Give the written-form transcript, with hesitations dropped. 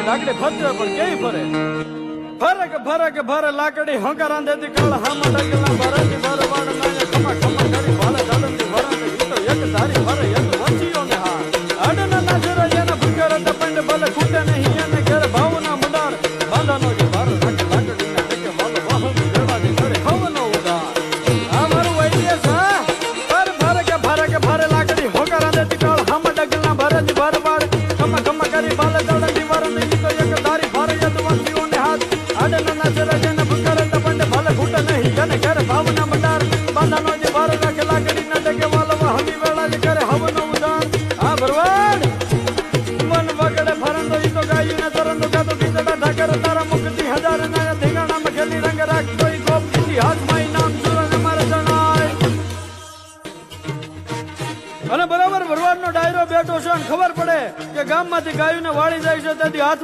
લાકડી લાકડી ફરતી હોય પણ કેવી ફરે ફરે કે ભરે લાકડી હંકારા દેતી કાળ હામાં ડગલા ભરાતી ભર વાડ નાયા ખમા ખમા કરી ભાલે દાડતી ભરાતી ઈ તો એક ધારી ભરે એ તો વંચીઓ ને હા આડના નાજરા એના ભૂકર દપંડ ભલે ખૂટે નહીં એને ઘર ભાવના મંડાર બાંધાનો જે ભાર રાખે લાકડી ના ટકે વાલો વાહ જળવાથી ચડે હવનો ઉદાર આ મારું વૈદ્ય સા ભરે કે ભરે લાકડી હંકારા દેતી કાળ હામાં ડગલા ભરાતી ભર વાડ ખમા ખમા કરી ભાલે દાડતી ભરાતી ઈ તો એક ધારી ભરે એ તો વંચીઓ ને હાથ આડના નાજરા એના ભૂકર દપંડ ભલે ખૂટે નહીં એને ઘર ભાવના મંડાર બાંધાનો જે ભાર રાખે લાકડી ના ટકે વાલો વાહ વેળા જે કરે હવનો ઉદાર આ ભરવાડ મન વગડે ફરંદો ઈ તો ગાયું ને તરંદો ગાતો ગીતડા ઢાકર તારા મુક્તિ હજાર ના ધીંગાણા માં ખેલી રંગ રાખતો ઈ ગોપ ઇતિહાસ માં નામ સુરંગ મારે જણાય અને બરાબર ભરવાડ નો ડાયરો બેઠો છે અને ખબર પડે કે ગામ માંથી ગાયું ને વાળી જાય છે તેથી હાથ